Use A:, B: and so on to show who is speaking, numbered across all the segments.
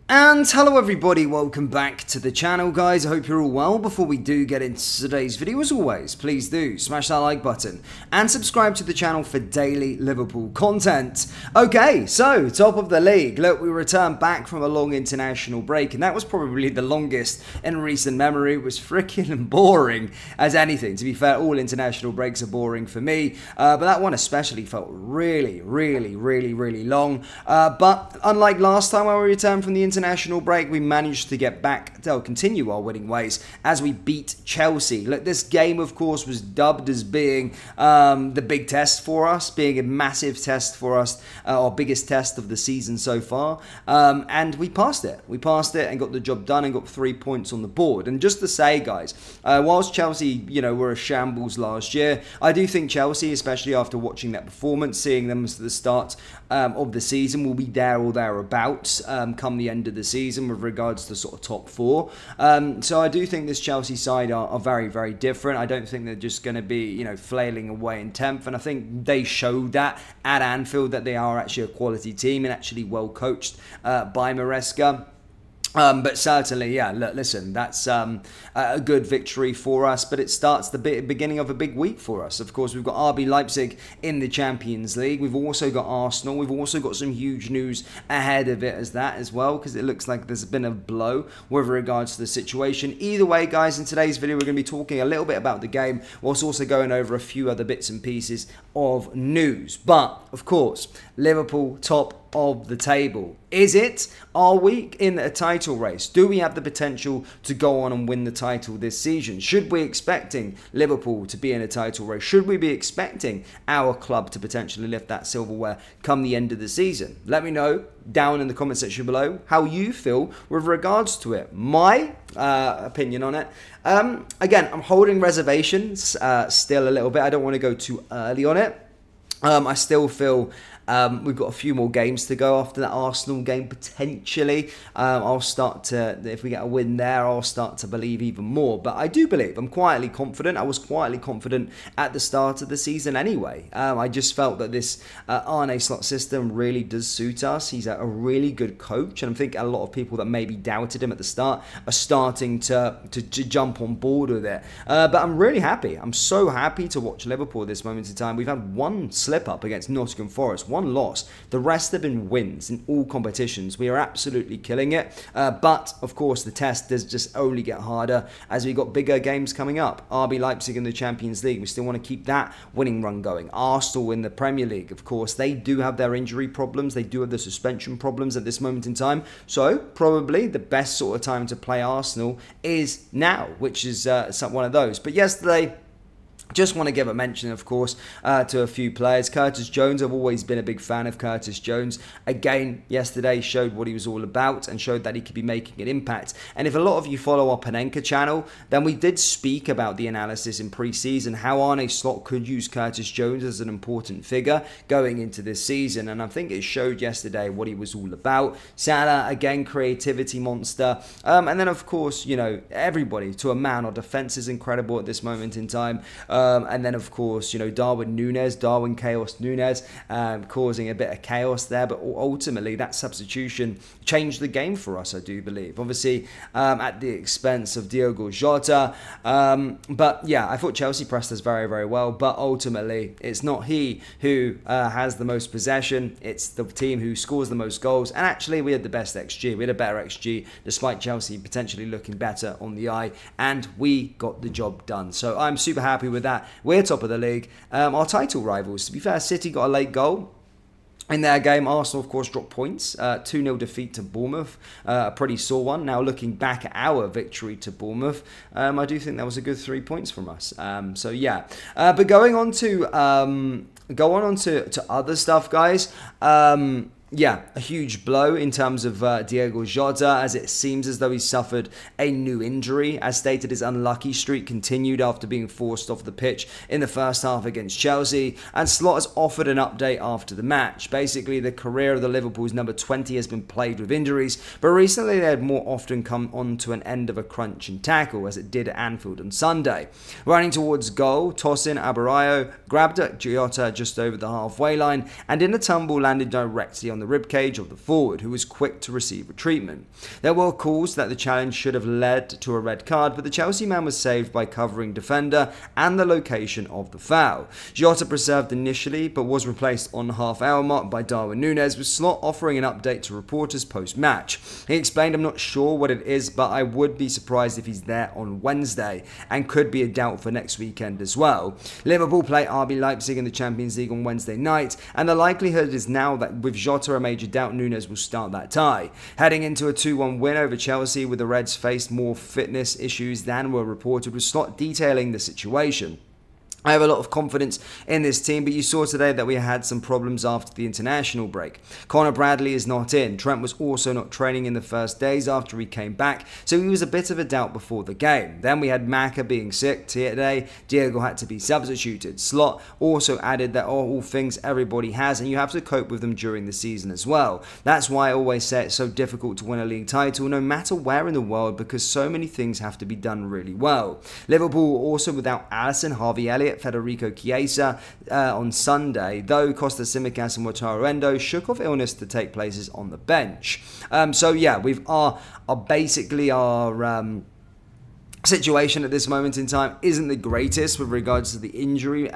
A: And hello everybody, welcome back to the channel guys. I hope you're all well. Before we do get into today's video, as always, please do smash that like button and subscribe to the channel for daily Liverpool content. Okay, so top of the league. Look, we returned back from a long international break, and that was probably the longest in recent memory. It was freaking boring as anything. To be fair, all international breaks are boring for me, but that one especially felt really long. But unlike last time when we returned from the international break, we managed to get back to continue our winning ways as we beat Chelsea. Look, this game, of course, was dubbed as being the big test for us, being a massive test for us, our biggest test of the season so far, and we passed it. We passed it and got the job done and got 3 points on the board. And just to say, guys, whilst Chelsea, were a shambles last year, I do think Chelsea, especially after watching that performance, seeing them at the start of the season, will be there or thereabouts come the end of the season with regards to sort of top four. So I do think this Chelsea side are very different. I don't think they're just going to be, flailing away in 10th. And I think they showed that at Anfield, that they are actually a quality team and actually well coached by Maresca. But certainly, yeah, look, listen, that's a good victory for us, but it starts the beginning of a big week for us. Of course, we've got RB Leipzig in the Champions League. We've also got Arsenal. We've also got some huge news ahead of it as well, because it looks like there's been a blow with regards to the situation. Either way, guys, in today's video, we're going to be talking a little bit about the game, whilst also going over a few other bits and pieces of news. But, of course, Liverpool top of the table. Is it? Are we in a title race? Do we have the potential to go on and win the title this season? Should we be expecting Liverpool to be in a title race? Should we be expecting our club to potentially lift that silverware come the end of the season? Let me know down in the comment section below how you feel with regards to it. My opinion on it. Again, I'm holding reservations still a little bit. I don't want to go too early on it. I still feel we've got a few more games to go after that Arsenal game, potentially. I'll start to, if we get a win there, I'll start to believe even more. But I do believe, I'm quietly confident. I was quietly confident at the start of the season anyway. I just felt that this Arne Slot system really does suit us. He's a really good coach, and I think a lot of people that maybe doubted him at the start are starting to jump on board with it. But I'm really happy. I'm so happy to watch Liverpool at this moment in time. We've had one slip up against Nottingham Forest, one loss. The rest have been wins in all competitions. We are absolutely killing it. But, of course, the test does just only get harder as we got bigger games coming up. RB Leipzig in the Champions League. We still want to keep that winning run going. Arsenal in the Premier League, of course. They do have their injury problems. They do have the suspension problems at this moment in time. So, probably the best sort of time to play Arsenal is now, which is one of those. But yesterday, just want to give a mention, of course, to a few players. Curtis Jones, I've always been a big fan of Curtis Jones. Again, yesterday showed what he was all about and showed that he could be making an impact. And if a lot of you follow our Panenka channel, then we did speak about the analysis in pre-season, how Arne Slot could use Curtis Jones as an important figure going into this season. And I think it showed yesterday what he was all about. Salah, again, creativity monster. And then, of course, everybody to a man. Our defense is incredible at this moment in time. And then, of course, Darwin Chaos Nunes, causing a bit of chaos there. But ultimately, that substitution changed the game for us, I do believe. Obviously, at the expense of Diogo Jota. But, yeah, I thought Chelsea pressed us very well. But ultimately, it's not he who has the most possession. It's the team who scores the most goals. And actually, we had the best XG. We had a better XG, despite Chelsea potentially looking better on the eye. And we got the job done. So I'm super happy with that. We're top of the league. Our title rivals, to be fair, City got a late goal in their game. Arsenal, of course, dropped points. 2-0 defeat to Bournemouth. A pretty sore one. Now, looking back at our victory to Bournemouth, I do think that was a good 3 points from us. So, yeah. But going on to other stuff, guys. Yeah, a huge blow in terms of Diogo Jota, as it seems as though he suffered a new injury. As stated, his unlucky streak continued after being forced off the pitch in the first half against Chelsea, and Slot has offered an update after the match. Basically, the career of the Liverpool's number 20 has been plagued with injuries, but recently they had more often come on to an end of a crunch and tackle, as it did at Anfield on Sunday. Running towards goal, Tosin Abario grabbed at Jota just over the halfway line, and in a tumble landed directly on on the ribcage of the forward, who was quick to receive a treatment. There were calls that the challenge should have led to a red card, but the Chelsea man was saved by covering defender and the location of the foul. Jota preserved initially, but was replaced on the half-hour mark by Darwin Núñez, with Slot offering an update to reporters post-match. He explained, "I'm not sure what it is, but I would be surprised if he's there on Wednesday, and could be a doubt for next weekend as well." Liverpool play RB Leipzig in the Champions League on Wednesday night, and the likelihood is now that with Jota a major doubt, Núñez will start that tie. Heading into a 2-1 win over Chelsea, with the Reds faced more fitness issues than were reported, with Slot detailing the situation. "I have a lot of confidence in this team, but you saw today that we had some problems after the international break. Conor Bradley is not in. Trent was also not training in the first days after he came back, so he was a bit of a doubt before the game. Then we had Maka being sick today. Diego had to be substituted." Slot also added that all things everybody has, and you have to cope with them during the season as well. "That's why I always say it's so difficult to win a league title, no matter where in the world, because so many things have to be done really well." Liverpool were also without Alisson, Harvey Elliott, Federico Chiesa on Sunday, though Costa Tsimikas and Wataru Endo shook off illness to take places on the bench. So yeah, we've basically our situation at this moment in time isn't the greatest with regards to the injury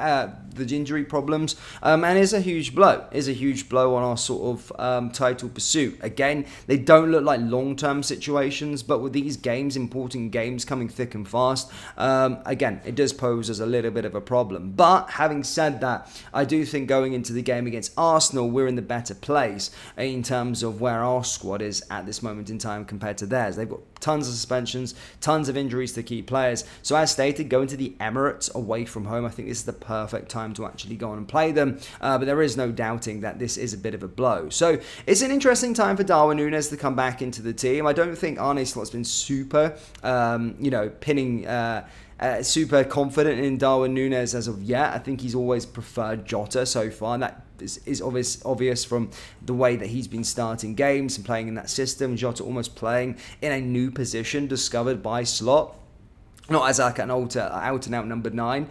A: problems, and is a huge blow. Is a huge blow on our sort of title pursuit. Again, they don't look like long-term situations, but with these games, important games coming thick and fast, again, it does pose as a little bit of a problem. But having said that, I do think going into the game against Arsenal, we're in the better place in terms of where our squad is at this moment in time compared to theirs. They've got tons of suspensions, tons of injuries to key players. So as stated, going to the Emirates away from home, I think this is the perfect time to actually go on and play them. But there is no doubting that this is a bit of a blow. So it's an interesting time for Darwin Núñez to come back into the team. I don't think Arne Slot's been super, super confident in Darwin Núñez as of yet. I think he's always preferred Jota so far, and that is obvious from the way that he's been starting games and playing in that system. Jota almost playing in a new position discovered by Slot, not as like an out-and-out number 9.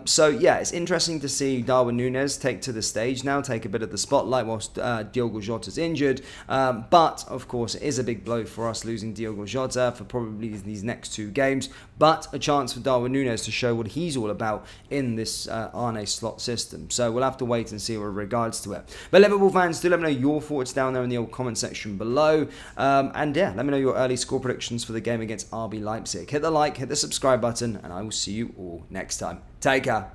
A: So yeah, it's interesting to see Darwin Núñez take to the stage now, take a bit of the spotlight whilst Diogo Jota's injured. But of course, it is a big blow for us losing Diogo Jota for probably these next 2 games. But a chance for Darwin Núñez to show what he's all about in this Arne Slot system. So we'll have to wait and see with regards to it. But Liverpool fans, do let me know your thoughts down there in the old comment section below. And yeah, let me know your early score predictions for the game against RB Leipzig. Hit the like, hit the subscribe button, and I will see you all next time. Take care.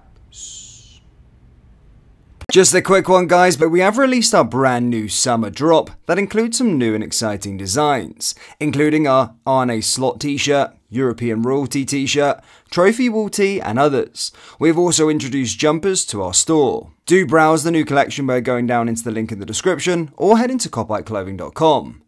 A: Just a quick one, guys, but we have released our brand new summer drop that includes some new and exciting designs, including our Arne Slot t-shirt, European Royalty t-shirt, Trophy Wall tee, and others. We've also introduced jumpers to our store. Do browse the new collection by going down into the link in the description or head into copyclothing.com.